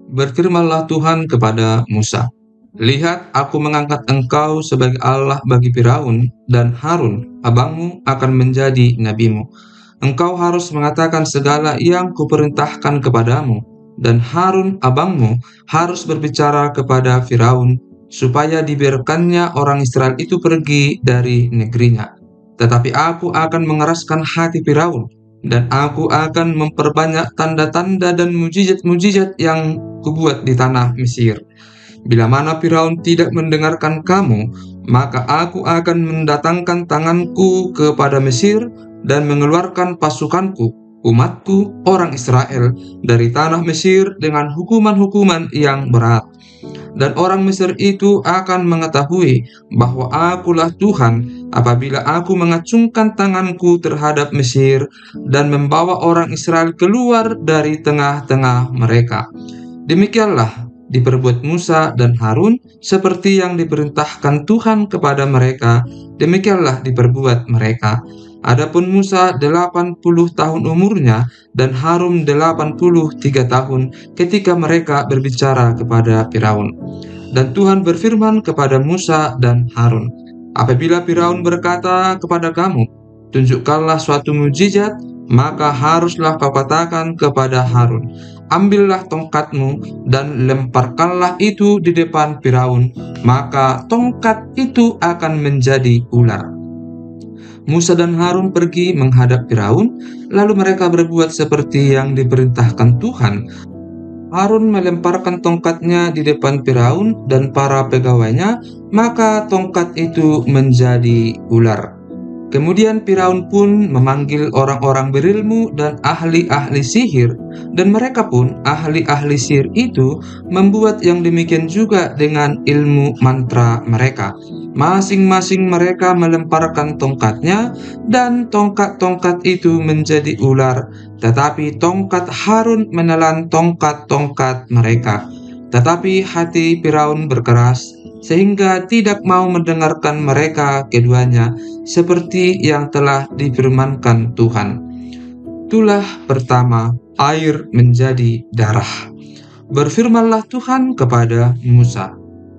Berfirmanlah Tuhan kepada Musa, "Lihat, aku mengangkat engkau sebagai Allah bagi Firaun, dan Harun, abangmu, akan menjadi nabimu. Engkau harus mengatakan segala yang kuperintahkan kepadamu, dan Harun, abangmu, harus berbicara kepada Firaun, supaya dibiarkannya orang Israel itu pergi dari negerinya. Tetapi aku akan mengeraskan hati Firaun, dan aku akan memperbanyak tanda-tanda dan mujizat-mujizat yang kubuat di tanah Mesir. Bila mana Firaun tidak mendengarkan kamu, maka aku akan mendatangkan tanganku kepada Mesir dan mengeluarkan pasukanku, umatku, orang Israel, dari tanah Mesir dengan hukuman-hukuman yang berat. Dan orang Mesir itu akan mengetahui bahwa akulah Tuhan apabila aku mengacungkan tanganku terhadap Mesir dan membawa orang Israel keluar dari tengah-tengah mereka." Demikianlah diperbuat Musa dan Harun seperti yang diperintahkan Tuhan kepada mereka, demikianlah diperbuat mereka. Adapun Musa 80 tahun umurnya dan Harun 83 tahun ketika mereka berbicara kepada Firaun. Dan Tuhan berfirman kepada Musa dan Harun, "Apabila Firaun berkata kepada kamu, 'Tunjukkanlah suatu mujizat,' maka haruslah kau katakan kepada Harun, 'Ambillah tongkatmu dan lemparkanlah itu di depan Firaun, maka tongkat itu akan menjadi ular.'" Musa dan Harun pergi menghadap Firaun, lalu mereka berbuat seperti yang diperintahkan Tuhan. Harun melemparkan tongkatnya di depan Firaun dan para pegawainya, maka tongkat itu menjadi ular. Kemudian Firaun pun memanggil orang-orang berilmu dan ahli-ahli sihir, dan mereka pun, ahli-ahli sihir itu, membuat yang demikian juga dengan ilmu mantra mereka. Masing-masing mereka melemparkan tongkatnya, dan tongkat-tongkat itu menjadi ular, tetapi tongkat Harun menelan tongkat-tongkat mereka. Tetapi hati Firaun berkeras, sehingga tidak mau mendengarkan mereka keduanya, seperti yang telah difirmankan Tuhan. Itulah pertama, air menjadi darah. Berfirmanlah Tuhan kepada Musa,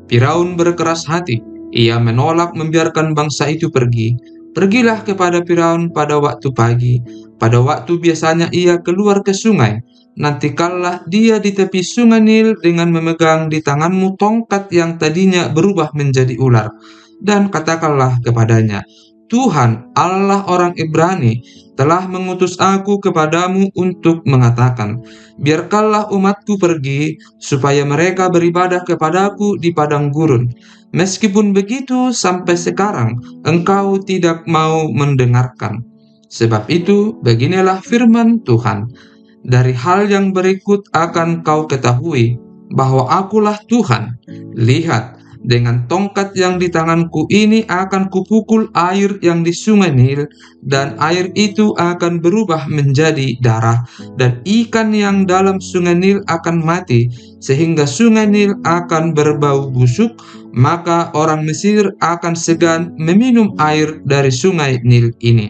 "Firaun berkeras hati, ia menolak membiarkan bangsa itu pergi. Pergilah kepada Firaun pada waktu pagi, pada waktu biasanya ia keluar ke sungai. Nantikanlah dia di tepi sungai Nil dengan memegang di tanganmu tongkat yang tadinya berubah menjadi ular. Dan katakanlah kepadanya, 'Tuhan, Allah orang Ibrani, telah mengutus aku kepadamu untuk mengatakan, biarkanlah umatku pergi, supaya mereka beribadah kepadaku di padang gurun. Meskipun begitu, sampai sekarang engkau tidak mau mendengarkan. Sebab itu, beginilah firman Tuhan. Dari hal yang berikut akan kau ketahui bahwa akulah Tuhan. Lihat, dengan tongkat yang di tanganku ini akan kupukul air yang di sungai Nil, dan air itu akan berubah menjadi darah, dan ikan yang dalam sungai Nil akan mati, sehingga sungai Nil akan berbau busuk, maka orang Mesir akan segan meminum air dari sungai Nil ini."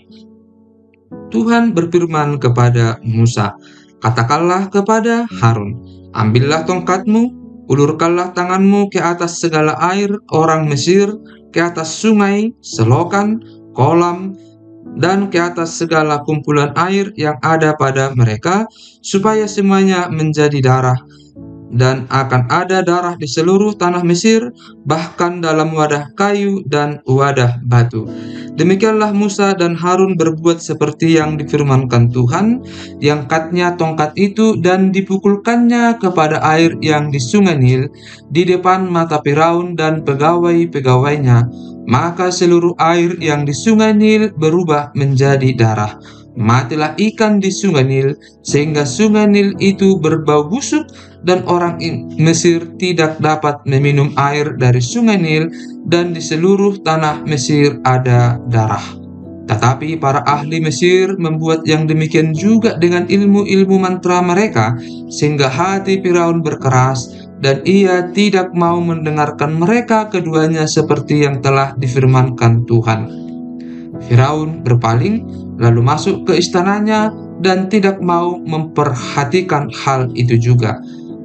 Tuhan berfirman kepada Musa, "Katakanlah kepada Harun, ambillah tongkatmu, ulurkanlah tanganmu ke atas segala air orang Mesir, ke atas sungai, selokan, kolam, dan ke atas segala kumpulan air yang ada pada mereka, supaya semuanya menjadi darah. Dan akan ada darah di seluruh tanah Mesir, bahkan dalam wadah kayu dan wadah batu." Demikianlah Musa dan Harun berbuat seperti yang difirmankan Tuhan. Diangkatnya tongkat itu dan dipukulkannya kepada air yang di sungai Nil, di depan mata Firaun dan pegawai-pegawainya. Maka seluruh air yang di sungai Nil berubah menjadi darah. Matilah ikan di sungai Nil, sehingga sungai Nil itu berbau busuk, dan orang Mesir tidak dapat meminum air dari sungai Nil, dan di seluruh tanah Mesir ada darah. Tetapi para ahli Mesir membuat yang demikian juga dengan ilmu-ilmu mantra mereka, sehingga hati Firaun berkeras, dan ia tidak mau mendengarkan mereka keduanya seperti yang telah difirmankan Tuhan. Firaun berpaling, lalu masuk ke istananya dan tidak mau memperhatikan hal itu juga.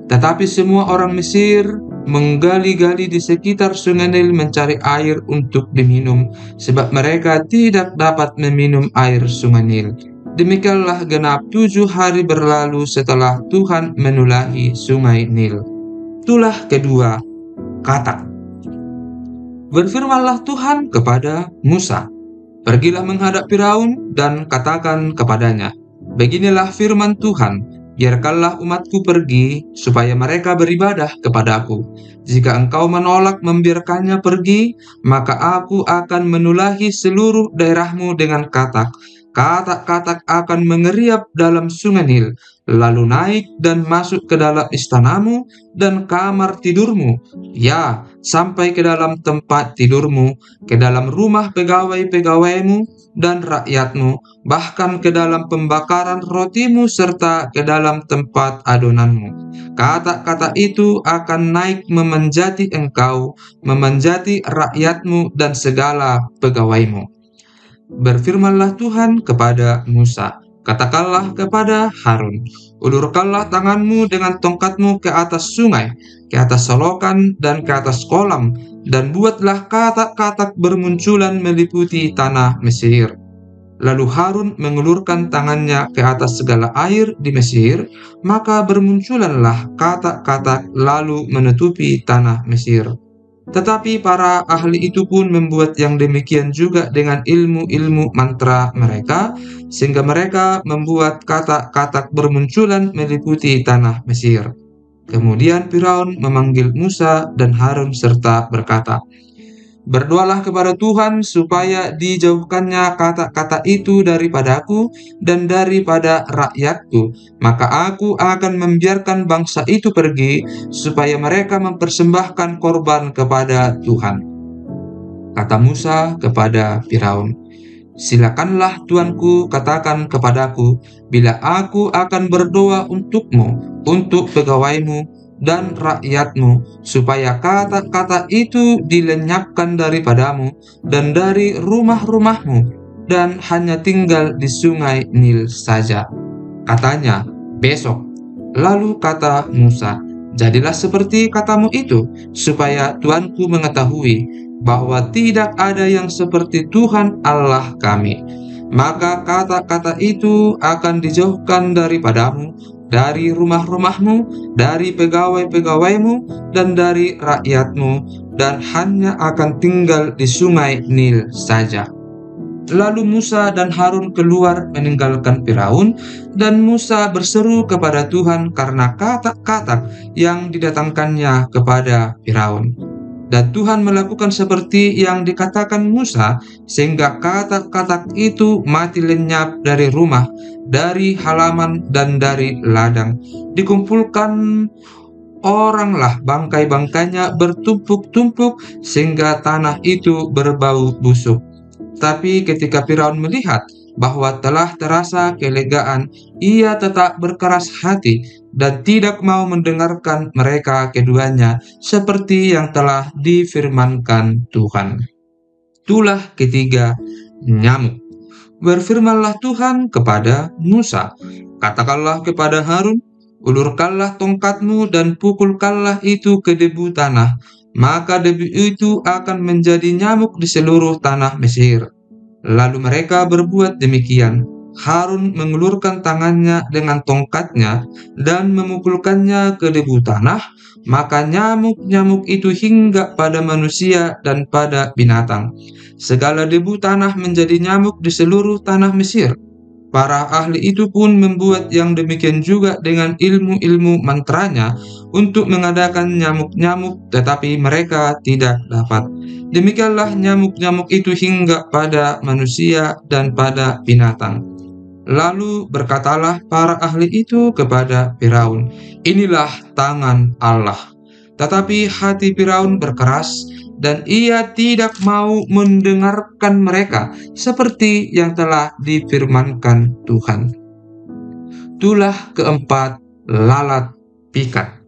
Tetapi semua orang Mesir menggali-gali di sekitar sungai Nil mencari air untuk diminum, sebab mereka tidak dapat meminum air sungai Nil. Demikianlah genap 7 hari berlalu setelah Tuhan menulahi sungai Nil. Itulah kedua katak. Berfirmanlah Tuhan kepada Musa, "Pergilah menghadap Firaun dan katakan kepadanya, beginilah firman Tuhan, biarkanlah umatku pergi, supaya mereka beribadah kepadaku. Jika engkau menolak membiarkannya pergi, maka aku akan menulahi seluruh daerahmu dengan katak. Katak-katak akan mengeriap dalam sungai Nil, lalu naik dan masuk ke dalam istanamu dan kamar tidurmu, ya, sampai ke dalam tempat tidurmu, ke dalam rumah pegawai-pegawaimu dan rakyatmu, bahkan ke dalam pembakaran rotimu serta ke dalam tempat adonanmu. Kata-kata itu akan naik memenjati engkau, memenjati rakyatmu dan segala pegawaimu." Berfirmanlah Tuhan kepada Musa, "Katakanlah kepada Harun, ulurkanlah tanganmu dengan tongkatmu ke atas sungai, ke atas selokan dan ke atas kolam, dan buatlah katak-katak bermunculan meliputi tanah Mesir." Lalu Harun mengulurkan tangannya ke atas segala air di Mesir, maka bermunculanlah katak-katak lalu menutupi tanah Mesir. Tetapi para ahli itu pun membuat yang demikian juga dengan ilmu-ilmu mantra mereka, sehingga mereka membuat katak-katak bermunculan meliputi tanah Mesir. Kemudian Firaun memanggil Musa dan Harun serta berkata, "Berdoalah kepada Tuhan supaya dijauhkannya kata-kata itu daripadaku dan daripada rakyatku, maka aku akan membiarkan bangsa itu pergi, supaya mereka mempersembahkan korban kepada Tuhan." Kata Musa kepada Firaun, "Silakanlah tuanku katakan kepadaku, bila aku akan berdoa untukmu, untuk pegawaimu, dan rakyatmu, supaya kata-kata itu dilenyapkan daripadamu dan dari rumah-rumahmu, dan hanya tinggal di sungai Nil saja." Katanya, "Besok." Lalu kata Musa, "Jadilah seperti katamu itu, supaya tuanku mengetahui bahwa tidak ada yang seperti Tuhan Allah kami. Maka kata-kata itu akan dijauhkan daripadamu, dari rumah-rumahmu, dari pegawai-pegawaimu, dan dari rakyatmu, dan hanya akan tinggal di sungai Nil saja." Lalu Musa dan Harun keluar meninggalkan Firaun, dan Musa berseru kepada Tuhan karena kata-kata yang didatangkannya kepada Firaun. Dan Tuhan melakukan seperti yang dikatakan Musa, sehingga kata-kata itu mati lenyap dari rumah, dari halaman, dan dari ladang. Dikumpulkan oranglah bangkai-bangkainya bertumpuk-tumpuk, sehingga tanah itu berbau busuk. Tapi ketika Firaun melihat bahwa telah terasa kelegaan, ia tetap berkeras hati dan tidak mau mendengarkan mereka keduanya seperti yang telah difirmankan Tuhan. Itulah ketiga nyamuk. Berfirmanlah Tuhan kepada Musa, "Katakanlah kepada Harun, ulurkanlah tongkatmu dan pukulkanlah itu ke debu tanah, maka debu itu akan menjadi nyamuk di seluruh tanah Mesir." Lalu mereka berbuat demikian. Harun mengulurkan tangannya dengan tongkatnya dan memukulkannya ke debu tanah, maka nyamuk-nyamuk itu hinggap pada manusia dan pada binatang. Segala debu tanah menjadi nyamuk di seluruh tanah Mesir. Para ahli itu pun membuat yang demikian juga dengan ilmu-ilmu mantranya untuk mengadakan nyamuk-nyamuk, tetapi mereka tidak dapat. Demikianlah nyamuk-nyamuk itu hinggap pada manusia dan pada binatang. Lalu berkatalah para ahli itu kepada Firaun, "Inilah tangan Allah." Tetapi hati Firaun berkeras, dan ia tidak mau mendengarkan mereka seperti yang telah difirmankan Tuhan. Itulah keempat lalat pikat.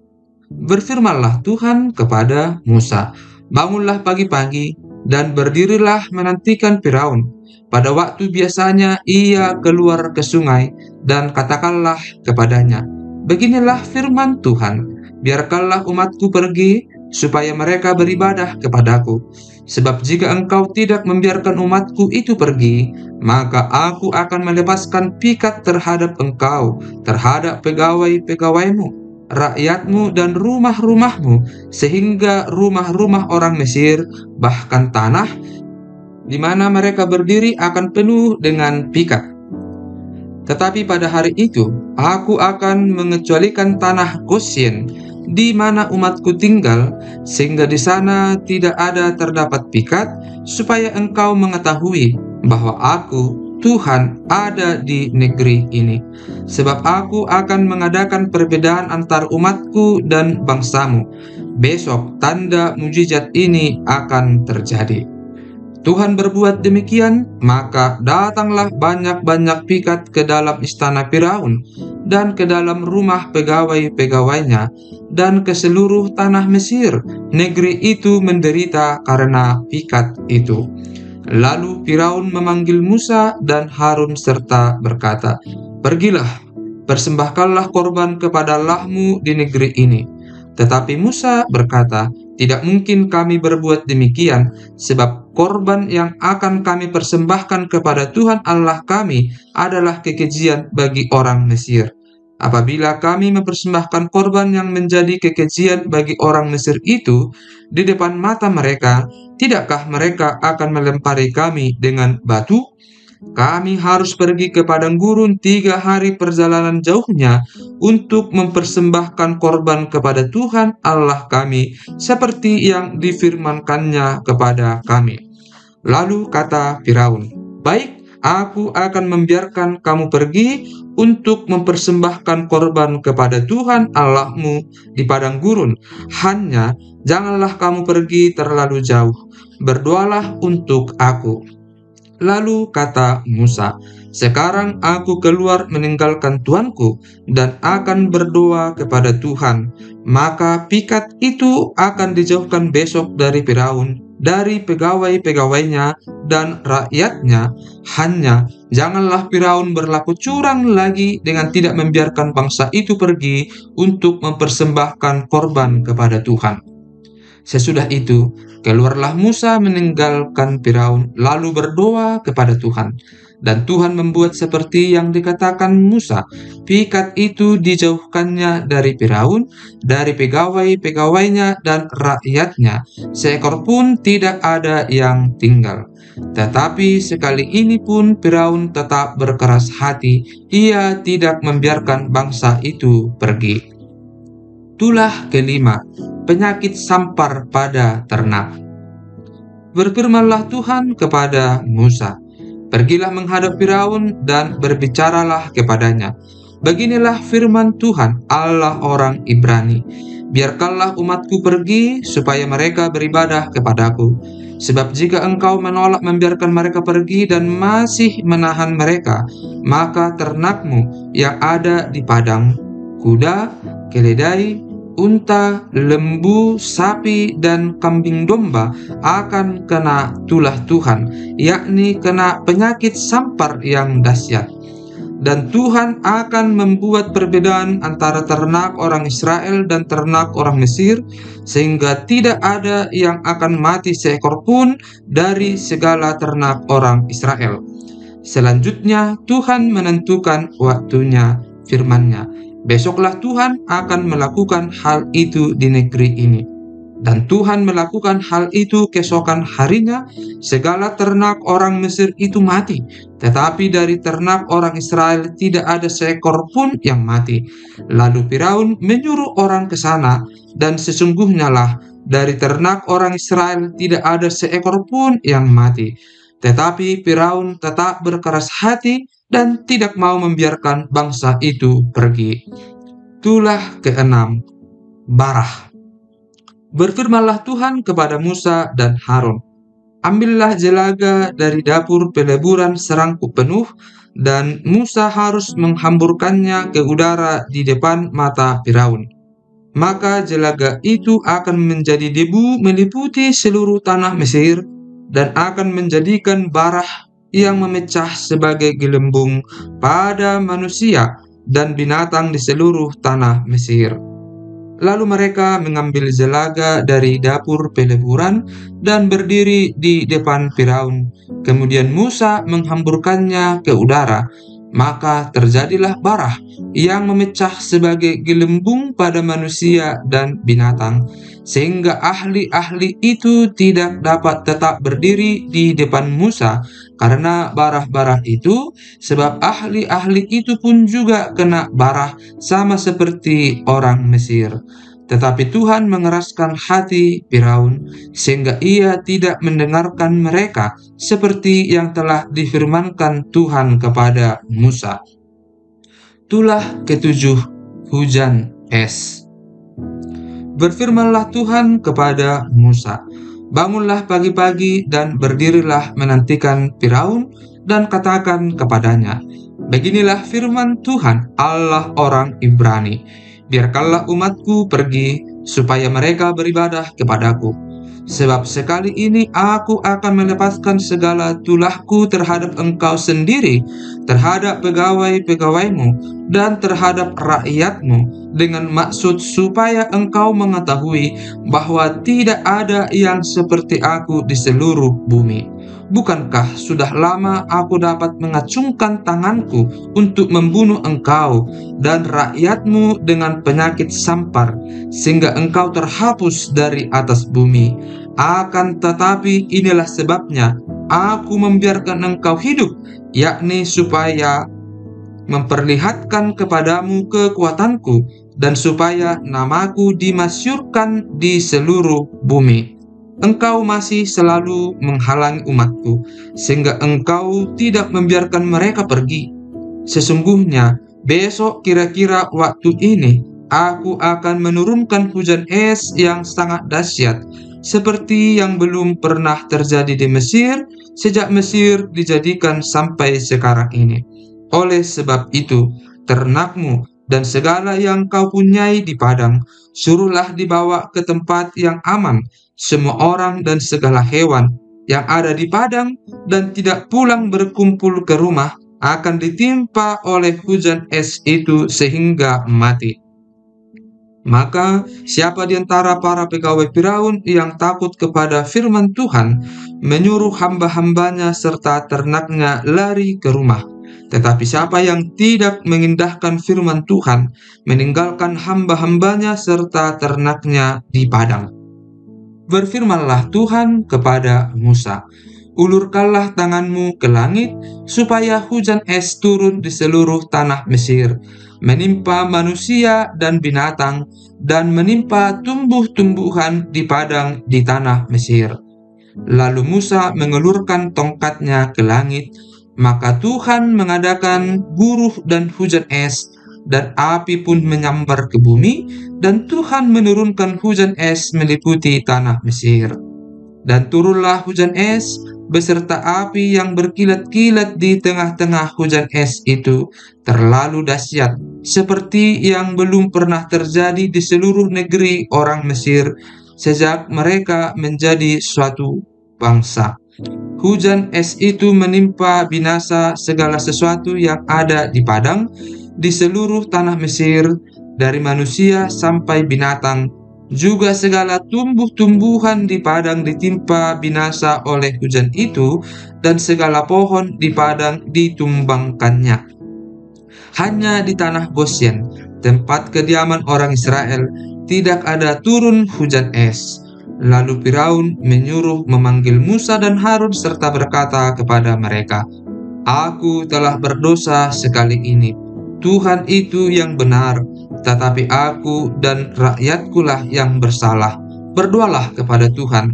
Berfirmanlah Tuhan kepada Musa, "Bangunlah pagi-pagi dan berdirilah menantikan Firaun. Pada waktu biasanya ia keluar ke sungai, dan katakanlah kepadanya, beginilah firman Tuhan, biarkanlah umatku pergi, supaya mereka beribadah kepadaku. Sebab jika engkau tidak membiarkan umatku itu pergi, maka aku akan melepaskan pikat terhadap engkau, terhadap pegawai-pegawaimu, rakyatmu dan rumah-rumahmu, sehingga rumah-rumah orang Mesir, bahkan tanah di mana mereka berdiri akan penuh dengan pikat. Tetapi pada hari itu, aku akan mengecualikan tanah Gosyen, di mana umatku tinggal, sehingga di sana tidak ada terdapat pikat, supaya engkau mengetahui bahwa aku, Tuhan, ada di negeri ini. Sebab aku akan mengadakan perbedaan antar umatku dan bangsamu. Besok tanda mujizat ini akan terjadi. Tuhan berbuat demikian, maka datanglah banyak-banyak pikat ke dalam istana Firaun dan ke dalam rumah pegawai-pegawainya dan ke seluruh tanah Mesir. Negeri itu menderita karena pikat itu. Lalu Firaun memanggil Musa dan Harun serta berkata, "Pergilah, persembahkanlah korban kepada Allahmu di negeri ini." Tetapi Musa berkata, "Tidak mungkin kami berbuat demikian, sebab korban yang akan kami persembahkan kepada Tuhan Allah kami adalah kekejian bagi orang Mesir. Apabila kami mempersembahkan korban yang menjadi kekejian bagi orang Mesir itu di depan mata mereka, tidakkah mereka akan melempari kami dengan batu? Kami harus pergi ke padang gurun 3 hari perjalanan jauhnya untuk mempersembahkan korban kepada Tuhan Allah kami, seperti yang difirmankannya kepada kami." Lalu kata Firaun, "Baik, aku akan membiarkan kamu pergi untuk mempersembahkan korban kepada Tuhan Allahmu di padang gurun. Hanya janganlah kamu pergi terlalu jauh. Berdoalah untuk aku." Lalu kata Musa, "Sekarang aku keluar meninggalkan tuanku dan akan berdoa kepada Tuhan. Maka pikat itu akan dijauhkan besok dari Firaun, dari pegawai-pegawainya dan rakyatnya. Hanya janganlah Firaun berlaku curang lagi dengan tidak membiarkan bangsa itu pergi untuk mempersembahkan korban kepada Tuhan." Sesudah itu, keluarlah Musa meninggalkan Firaun, lalu berdoa kepada Tuhan. Dan Tuhan membuat seperti yang dikatakan Musa. Pikat itu dijauhkannya dari Firaun, dari pegawai-pegawainya dan rakyatnya. Seekor pun tidak ada yang tinggal. Tetapi sekali ini pun Firaun tetap berkeras hati. Ia tidak membiarkan bangsa itu pergi. Tulah kelima, penyakit sampar pada ternak. Berfirmanlah Tuhan kepada Musa, "Pergilah menghadap Firaun dan berbicaralah kepadanya. Beginilah firman Tuhan, Allah orang Ibrani. Biarkanlah umatku pergi, supaya mereka beribadah kepadaku. Sebab jika engkau menolak membiarkan mereka pergi dan masih menahan mereka, maka ternakmu yang ada di padang, kuda, keledai, unta, lembu, sapi, dan kambing domba akan kena tulah Tuhan, yakni kena penyakit sampar yang dahsyat. Dan Tuhan akan membuat perbedaan antara ternak orang Israel dan ternak orang Mesir, sehingga tidak ada yang akan mati seekor pun dari segala ternak orang Israel. Selanjutnya Tuhan menentukan waktunya, firman-Nya, "Besoklah Tuhan akan melakukan hal itu di negeri ini." Dan Tuhan melakukan hal itu keesokan harinya, segala ternak orang Mesir itu mati, tetapi dari ternak orang Israel tidak ada seekor pun yang mati. Lalu Firaun menyuruh orang ke sana, dan sesungguhnya lah dari ternak orang Israel tidak ada seekor pun yang mati. Tetapi Firaun tetap berkeras hati dan tidak mau membiarkan bangsa itu pergi. Tulah keenam, barah. Berfirmanlah Tuhan kepada Musa dan Harun, "Ambillah jelaga dari dapur peleburan serangkuk penuh, dan Musa harus menghamburkannya ke udara di depan mata Firaun. Maka jelaga itu akan menjadi debu meliputi seluruh tanah Mesir, dan akan menjadikan barah yang memecah sebagai gelembung pada manusia dan binatang di seluruh tanah Mesir." Lalu mereka mengambil jelaga dari dapur peleburan dan berdiri di depan Firaun. Kemudian Musa menghamburkannya ke udara, maka terjadilah barah yang memecah sebagai gelembung pada manusia dan binatang, sehingga ahli-ahli itu tidak dapat tetap berdiri di depan Musa karena barah-barah itu, sebab ahli-ahli itu pun juga kena barah sama seperti orang Mesir. Tetapi Tuhan mengeraskan hati Firaun sehingga ia tidak mendengarkan mereka seperti yang telah difirmankan Tuhan kepada Musa. Tulah ketujuh, hujan es. Berfirmanlah Tuhan kepada Musa, "Bangunlah pagi-pagi dan berdirilah menantikan Firaun dan katakan kepadanya, beginilah firman Tuhan Allah orang Ibrani, biarkanlah umatku pergi supaya mereka beribadah kepadaku. Sebab sekali ini aku akan melepaskan segala tulahku terhadap engkau sendiri, terhadap pegawai-pegawaimu, dan terhadap rakyatmu, dengan maksud supaya engkau mengetahui bahwa tidak ada yang seperti aku di seluruh bumi. Bukankah sudah lama aku dapat mengacungkan tanganku untuk membunuh engkau dan rakyatmu dengan penyakit sampar, sehingga engkau terhapus dari atas bumi? Akan tetapi inilah sebabnya aku membiarkan engkau hidup, yakni supaya memperlihatkan kepadamu kekuatanku, dan supaya namaku dimasyhurkan di seluruh bumi. Engkau masih selalu menghalangi umatku, sehingga engkau tidak membiarkan mereka pergi. Sesungguhnya besok kira-kira waktu ini, aku akan menurunkan hujan es yang sangat dahsyat, seperti yang belum pernah terjadi di Mesir, sejak Mesir dijadikan sampai sekarang ini. Oleh sebab itu, ternakmu dan segala yang kau punyai di padang, suruhlah dibawa ke tempat yang aman. Semua orang dan segala hewan yang ada di padang dan tidak pulang berkumpul ke rumah akan ditimpa oleh hujan es itu sehingga mati. Maka siapa di antara para pegawai Firaun yang takut kepada firman Tuhan, menyuruh hamba-hambanya serta ternaknya lari ke rumah. Tetapi siapa yang tidak mengindahkan firman Tuhan, meninggalkan hamba-hambanya serta ternaknya di padang. Berfirmanlah Tuhan kepada Musa, "Ulurkanlah tanganmu ke langit, supaya hujan es turun di seluruh tanah Mesir, menimpa manusia dan binatang, dan menimpa tumbuh-tumbuhan di padang di tanah Mesir." Lalu Musa mengelurkan tongkatnya ke langit, maka Tuhan mengadakan guruh dan hujan es, dan api pun menyambar ke bumi, dan Tuhan menurunkan hujan es meliputi tanah Mesir. Dan turunlah hujan es beserta api yang berkilat-kilat di tengah-tengah hujan es itu, terlalu dahsyat, seperti yang belum pernah terjadi di seluruh negeri orang Mesir sejak mereka menjadi suatu bangsa. Hujan es itu menimpa binasa segala sesuatu yang ada di padang, di seluruh tanah Mesir, dari manusia sampai binatang. Juga segala tumbuh-tumbuhan di padang ditimpa binasa oleh hujan itu, dan segala pohon di padang ditumbangkannya. Hanya di tanah Gosyen, tempat kediaman orang Israel, tidak ada turun hujan es. Lalu Firaun menyuruh memanggil Musa dan Harun serta berkata kepada mereka, "Aku telah berdosa sekali ini. Tuhan itu yang benar, tetapi aku dan rakyatkulah yang bersalah. Berdoalah kepada Tuhan.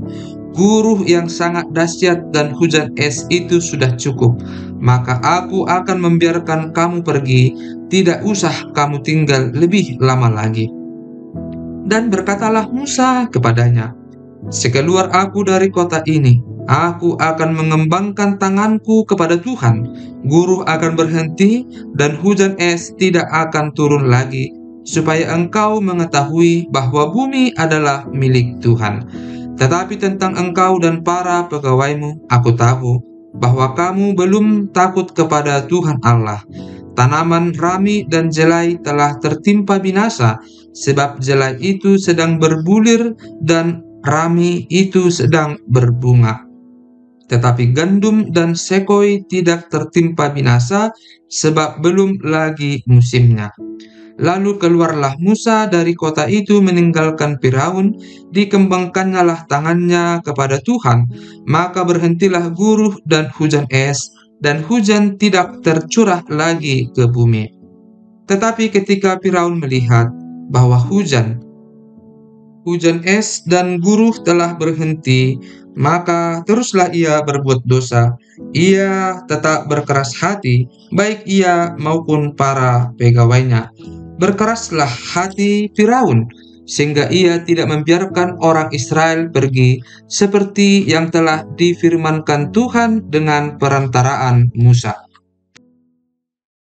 Guruh yang sangat dahsyat dan hujan es itu sudah cukup. Maka aku akan membiarkan kamu pergi, tidak usah kamu tinggal lebih lama lagi." Dan berkatalah Musa kepadanya, "Sekeluar aku dari kota ini, aku akan mengembangkan tanganku kepada Tuhan. Guruh akan berhenti dan hujan es tidak akan turun lagi, supaya engkau mengetahui bahwa bumi adalah milik Tuhan. Tetapi tentang engkau dan para pegawaimu, aku tahu bahwa kamu belum takut kepada Tuhan Allah. Tanaman rami dan jelai telah tertimpa binasa, sebab jelai itu sedang berbulir dan rami itu sedang berbunga. Tetapi gandum dan sekoi tidak tertimpa binasa, sebab belum lagi musimnya. Lalu keluarlah Musa dari kota itu meninggalkan Firaun, dikembangkannyalah tangannya kepada Tuhan, maka berhentilah guruh dan hujan es, dan hujan tidak tercurah lagi ke bumi. Tetapi ketika Firaun melihat bahwa hujan es dan guruh telah berhenti, maka teruslah ia berbuat dosa. Ia tetap berkeras hati, baik ia maupun para pegawainya. Berkeraslah hati Firaun, sehingga ia tidak membiarkan orang Israel pergi, seperti yang telah difirmankan Tuhan dengan perantaraan Musa.